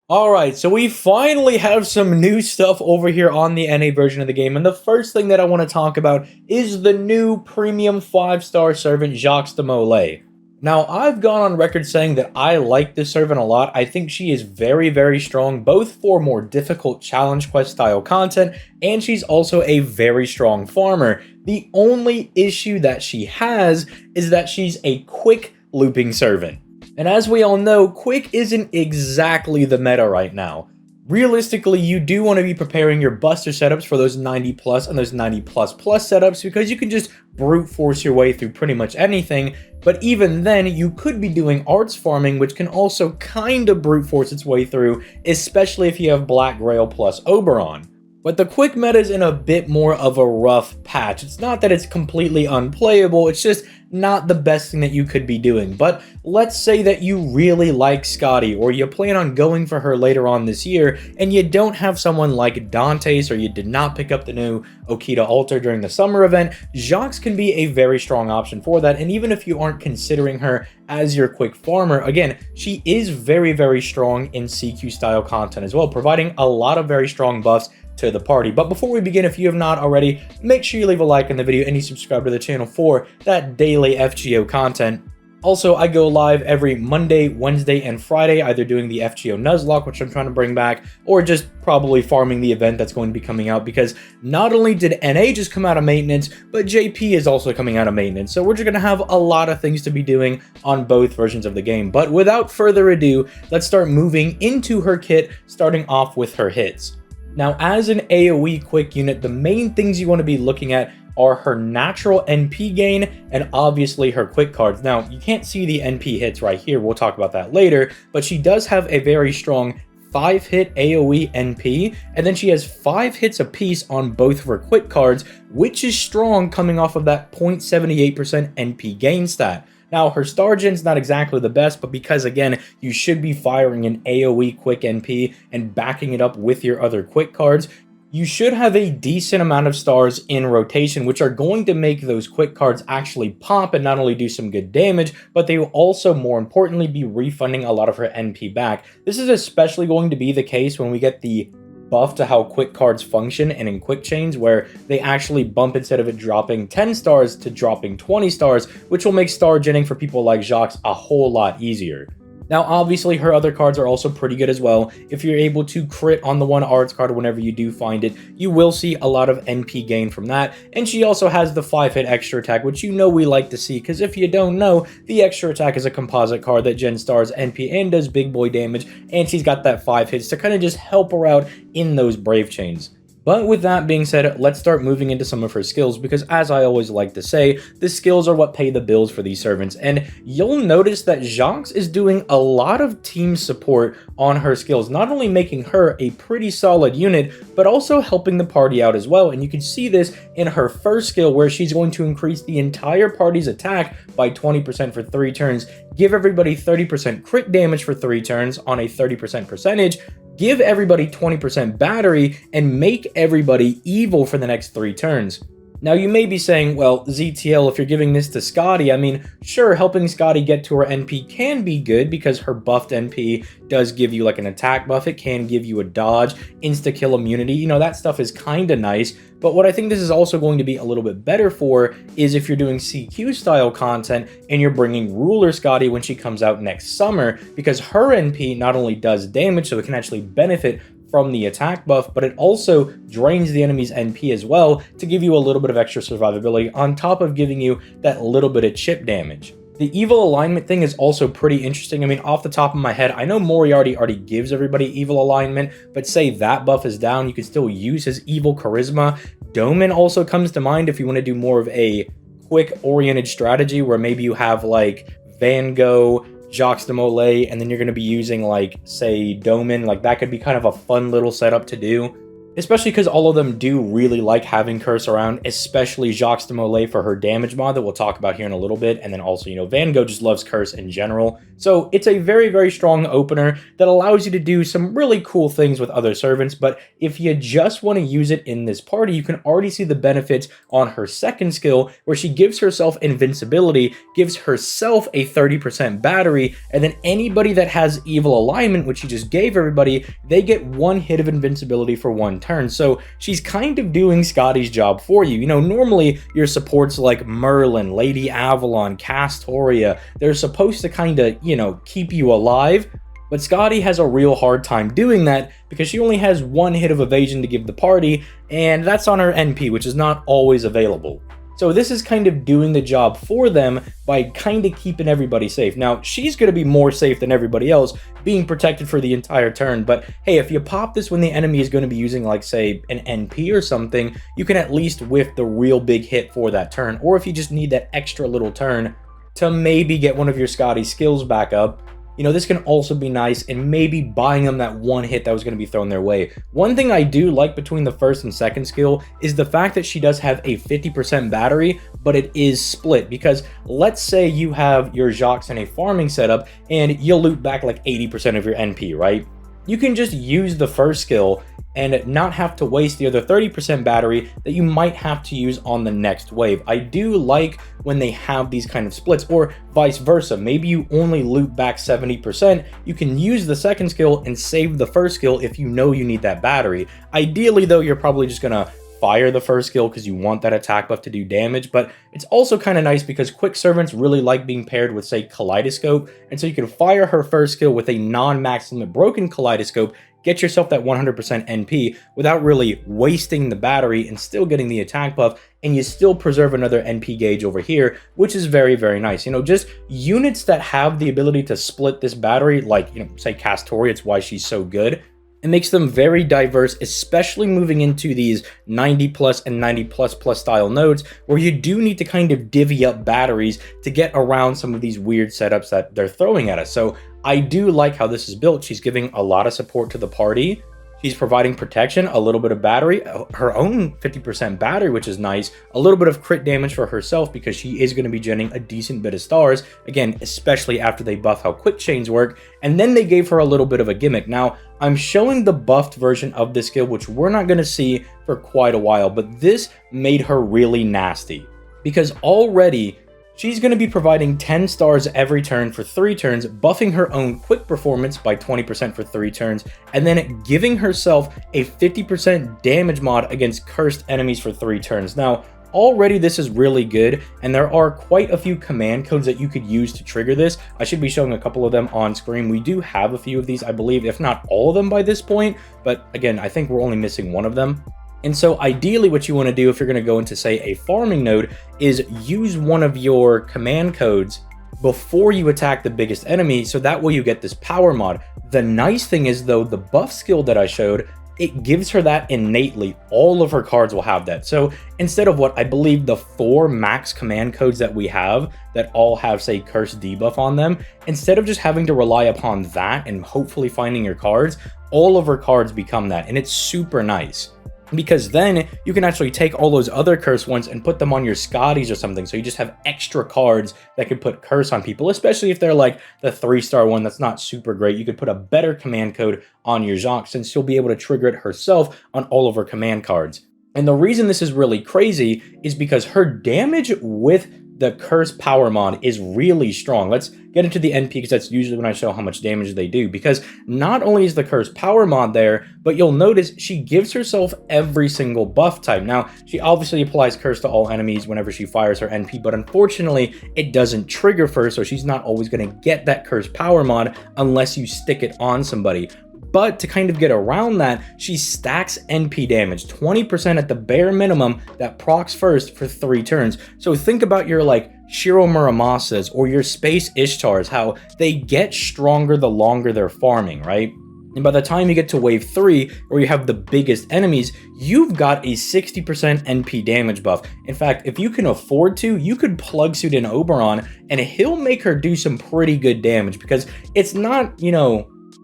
Alright, so we finally have some new stuff over here on the NA version of the game, and the first thing that I want to talk about is the new premium 5-star servant Jacques de Molay. Now, I've gone on record saying that I like this servant a lot. I think she is very, very strong, both for more difficult challenge quest style content, and she's also a very strong farmer. The only issue that she has is that she's a quick looping servant. And as we all know, quick isn't exactly the meta right now. Realistically, you do want to be preparing your buster setups for those 90 plus and those 90 plus plus setups because you can just brute force your way through pretty much anything. But even then, you could be doing arts farming, which can also kind of brute force its way through, especially if you have Black Grail plus Oberon. But the quick meta is in a bit more of a rough patch. It's not that it's completely unplayable, it's just not the best thing that you could be doing. But let's say that you really like Scotty, or you plan on going for her later on this year, and you don't have someone like Dante's, or you did not pick up the new Okita altar during the summer event. Jacques can be a very strong option for that, and even if you aren't considering her as your quick farmer, again, she is very, very strong in CQ style content as well, providing a lot of very strong buffs to the party. But before we begin, if you have not already, make sure you leave a like on the video and you subscribe to the channel for that daily FGO content. Also, I go live every Monday, Wednesday, and Friday, either doing the FGO Nuzlocke, which I'm trying to bring back, or just probably farming the event that's going to be coming out, because not only did NA just come out of maintenance, but JP is also coming out of maintenance, so we're just going to have a lot of things to be doing on both versions of the game. But without further ado, let's start moving into her kit, starting off with her hits. Now, as an AoE quick unit, the main things you want to be looking at are her natural NP gain and obviously her quick cards. Now, you can't see the NP hits right here, we'll talk about that later, but she does have a very strong 5-hit AoE NP, and then she has 5 hits apiece on both of her quick cards, which is strong coming off of that 0.78% NP gain stat. Now, her star gen's not exactly the best, but because, again, you should be firing an AoE quick NP and backing it up with your other quick cards, you should have a decent amount of stars in rotation, which are going to make those quick cards actually pop and not only do some good damage, but they will also, more importantly, be refunding a lot of her NP back. This is especially going to be the case when we get the buff to how quick cards function and in quick chains, where they actually bump, instead of it dropping 10 stars to dropping 20 stars, which will make star genning for people like Jacques a whole lot easier. Now, obviously, her other cards are also pretty good as well. If you're able to crit on the one arts card whenever you do find it, you will see a lot of NP gain from that. And she also has the 5-hit extra attack, which you know we like to see, because if you don't know, the extra attack is a composite card that gen stars NP and does big boy damage, and she's got that 5 hits to kind of just help her out in those brave chains. But with that being said, let's start moving into some of her skills, because as I always like to say, the skills are what pay the bills for these servants, and you'll notice that Jacques is doing a lot of team support on her skills, not only making her a pretty solid unit, but also helping the party out as well. And you can see this in her first skill, where she's going to increase the entire party's attack by 20% for 3 turns, give everybody 30% crit damage for 3 turns on a 30% percentage, give everybody 20% battery, and make everybody evil for the next 3 turns. Now, you may be saying, well, ZTL, if you're giving this to Scotty, I mean, sure, helping Scotty get to her NP can be good, because her buffed NP does give you like an attack buff, it can give you a dodge, insta-kill immunity, you know, that stuff is kind of nice. But what I think this is also going to be a little bit better for is if you're doing CQ style content and you're bringing Ruler Scotty when she comes out next summer, because her NP not only does damage, so it can actually benefit from the attack buff, but it also drains the enemy's NP as well to give you a little bit of extra survivability on top of giving you that little bit of chip damage. The evil alignment thing is also pretty interesting. I mean, off the top of my head, I know Moriarty already gives everybody evil alignment, but say that buff is down, you can still use his evil charisma. Doman also comes to mind if you want to do more of a quick-oriented strategy, where maybe you have like Van Gogh, Jacques de Molay, and then you're going to be using like, say, Doman. Like, that could be kind of a fun little setup to do. especially because all of them do really like having Curse around, especially Jacques de Molay for her damage mod that we'll talk about here in a little bit, and then also, Van Gogh just loves Curse in general. So it's a very, very strong opener that allows you to do some really cool things with other servants, but if you just want to use it in this party, you can already see the benefits on her second skill, where she gives herself invincibility, gives herself a 30% battery, and then anybody that has evil alignment, which she just gave everybody, they get one hit of invincibility for one turn. So she's kind of doing Scotty's job for you. Normally your supports like Merlin, Lady Avalon, Castoria, they're supposed to kind of, keep you alive, but Scotty has a real hard time doing that because she only has one hit of evasion to give the party, and that's on her NP, which is not always available. So this is kind of doing the job for them by kind of keeping everybody safe. Now, she's going to be more safe than everybody else, being protected for the entire turn, but hey, if you pop this when the enemy is going to be using, like, say, an NP or something, you can at least whiff the real big hit for that turn, or if you just need that extra little turn to maybe get one of your Scotty skills back up, this can also be nice in maybe buying them that one hit that was going to be thrown their way. One thing I do like between the first and second skill is the fact that she does have a 50% battery, but it is split, because let's say you have your Jacques in a farming setup and you'll loot back like 80% of your NP, right? You can just use the first skill and not have to waste the other 30% battery that you might have to use on the next wave. I do like when they have these kind of splits, or vice versa. Maybe you only loot back 70%, you can use the second skill and save the first skill if you know you need that battery. Ideally though, you're probably just gonna fire the first skill because you want that attack buff to do damage, but it's also kind of nice because quick servants really like being paired with, say, Kaleidoscope, and so you can fire her first skill with a non-max limit broken Kaleidoscope, get yourself that 100% NP without really wasting the battery and still getting the attack buff, and you still preserve another NP gauge over here, which is very, very nice. Just units that have the ability to split this battery, like, say, Castoria, it's why she's so good. It makes them very diverse, especially moving into these 90 plus and 90 plus plus style nodes, where you do need to kind of divvy up batteries to get around some of these weird setups that they're throwing at us. So I do like how this is built. She's giving a lot of support to the party. She's providing protection, a little bit of battery, her own 50% battery, which is nice, a little bit of crit damage for herself because she is going to be genning a decent bit of stars, again, especially after they buff how quick chains work, and then they gave her a little bit of a gimmick. Now, I'm showing the buffed version of this skill, which we're not going to see for quite a while, but this made her really nasty because already she's going to be providing 10 stars every turn for 3 turns, buffing her own quick performance by 20% for 3 turns, and then giving herself a 50% damage mod against cursed enemies for 3 turns. Now, already this is really good, and there are quite a few command codes that you could use to trigger this. I should be showing a couple of them on screen. We do have a few of these, I believe, if not all of them by this point, but again, I think we're only missing one of them. And so ideally what you want to do if you're going to go into, say, a farming node is use one of your command codes before you attack the biggest enemy, so that way you get this power mod. The nice thing is though, the buff skill that I showed, it gives her that innately. All of her cards will have that. So instead of what I believe the 4 max command codes that we have that all have, say, curse debuff on them, instead of just having to rely upon that and hopefully finding your cards, all of her cards become that, and it's super nice. Because then you can actually take all those other curse ones and put them on your Scotties or something, so you just have extra cards that could put curse on people, especially if they're like the 3-star one that's not super great. You could put a better command code on your Jacques, since she'll be able to trigger it herself on all of her command cards. And the reason this is really crazy is because her damage with the curse power mod is really strong. Let's get into the NP, because that's usually when I show how much damage they do, because not only is the curse power mod there, but you'll notice she gives herself every single buff type. Now, she obviously applies curse to all enemies whenever she fires her NP, but unfortunately it doesn't trigger first, so she's not always going to get that curse power mod unless you stick it on somebody. But to kind of get around that, she stacks NP damage, 20% at the bare minimum, that procs first for 3 turns. So think about your like Shiro Muramasas or your Space Ishtars, how they get stronger the longer they're farming, right? And by the time you get to wave 3, where you have the biggest enemies, you've got a 60% NP damage buff. In fact, if you can afford to, you could plug suit in Oberon, and he'll make her do some pretty good damage, because it's not,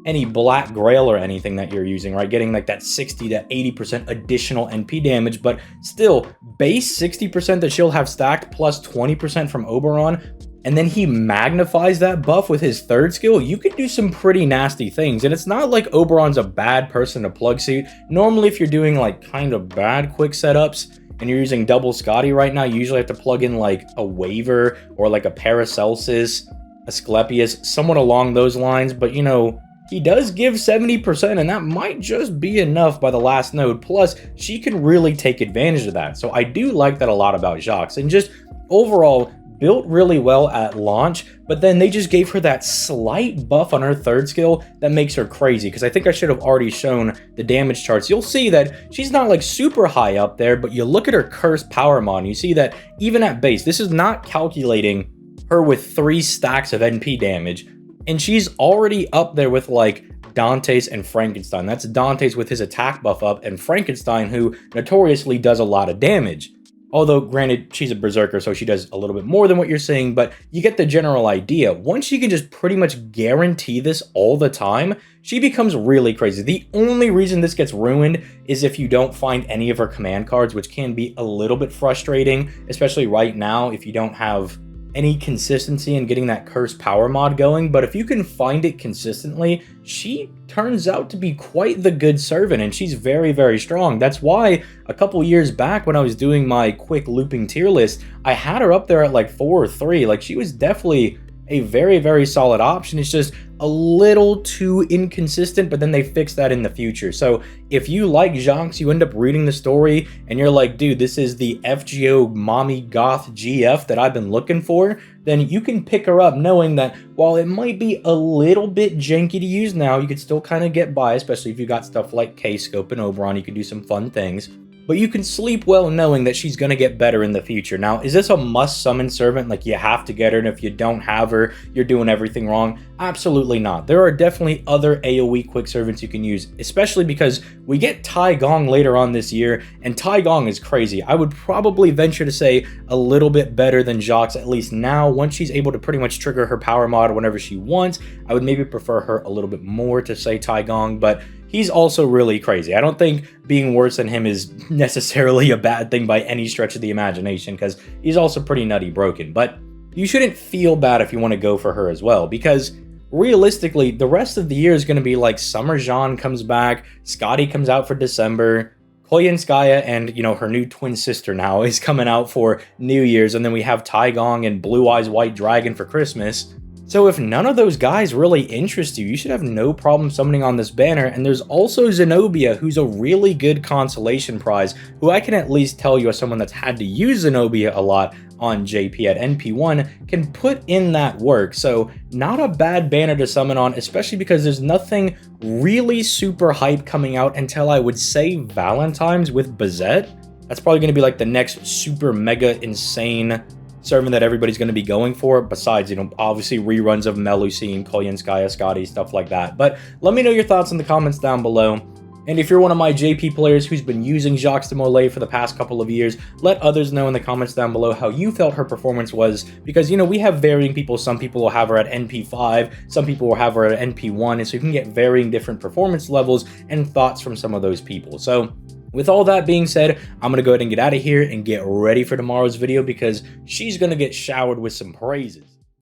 any Black Grail or anything that you're using, right? Getting like that 60 to 80% additional NP damage, but still, base 60% that she'll have stacked plus 20% from Oberon, and then he magnifies that buff with his third skill. You could do some pretty nasty things, and it's not like Oberon's a bad person to plug suit. Normally, if you're doing like kind of bad quick setups, and you're using double Scotty right now, you usually have to plug in like a Waver or like a Paracelsus, a Asclepius, somewhat along those lines. But you know, he does give 70%, and that might just be enough by the last node. Plus, she can really take advantage of that. So I do like that a lot about Jacques, and just overall built really well at launch, but then they just gave her that slight buff on her third skill that makes her crazy, because I think I should have already shown the damage charts. You'll see that she's not like super high up there, but you look at her cursed power mod, you see that even at base, this is not calculating her with 3 stacks of NP damage, and she's already up there with like Dante's and Frankenstein. That's Dante's with his attack buff up, and Frankenstein, who notoriously does a lot of damage. Although, granted, she's a berserker, so she does a little bit more than what you're saying, but you get the general idea. Once she can just pretty much guarantee this all the time, she becomes really crazy. The only reason this gets ruined is if you don't find any of her command cards, which can be a little bit frustrating, especially right now if you don't have any consistency in getting that cursed power mod going. But if you can find it consistently, she turns out to be quite the good servant, and she's very, very strong. That's why a couple years back when I was doing my quick looping tier list, I had her up there at like 4 or 3. Like, she was definitely a very, very solid option. It's just a little too inconsistent, but then they fix that in the future. So if you like Jacques, you end up reading the story and you're like, dude, this is the FGO mommy goth GF that I've been looking for, then you can pick her up knowing that while it might be a little bit janky to use now, you could still kind of get by, especially if you got stuff like K-Scope and Oberon, you could do some fun things. But you can sleep well knowing that she's going to get better in the future. Now, is this a must summon servant? Like, you have to get her, and if you don't have her, you're doing everything wrong? Absolutely not. There are definitely other AoE quick servants you can use, especially because we get Tai Gong later on this year, and Tai Gong is crazy. I would probably venture to say a little bit better than Jacques, at least now. Once she's able to pretty much trigger her power mod whenever she wants, I would maybe prefer her a little bit more to say Tai Gong, but he's also really crazy. I don't think being worse than him is necessarily a bad thing by any stretch of the imagination, because he's also pretty nutty broken. But you shouldn't feel bad if you want to go for her as well, because realistically, the rest of the year is going to be like Summer Jean comes back, Scotty comes out for December, Koyenskaya and, you know, her new twin sister now is coming out for New Year's, and then we have Tai Gong and Blue Eyes White Dragon for Christmas. So if none of those guys really interest you, you should have no problem summoning on this banner. And there's also Zenobia, who's a really good consolation prize, who I can at least tell you as someone that's had to use Zenobia a lot on JP at NP1, can put in that work. So not a bad banner to summon on, especially because there's nothing really super hype coming out until I would say Valentine's with Bazette. That's probably going to be like the next super mega insane servant that everybody's going to be going for, besides, you know, obviously reruns of Melusine, Koyenskaya, Scotty, stuff like that. But let me know your thoughts in the comments down below. And if you're one of my JP players who's been using Jacques de Molay for the past couple of years, let others know in the comments down below how you felt her performance was, because, you know, we have varying people. Some people will have her at NP5, some people will have her at NP1, and so you can get varying different performance levels and thoughts from some of those people. So with all that being said, I'm going to go ahead and get out of here and get ready for tomorrow's video, because she's going to get showered with some praises.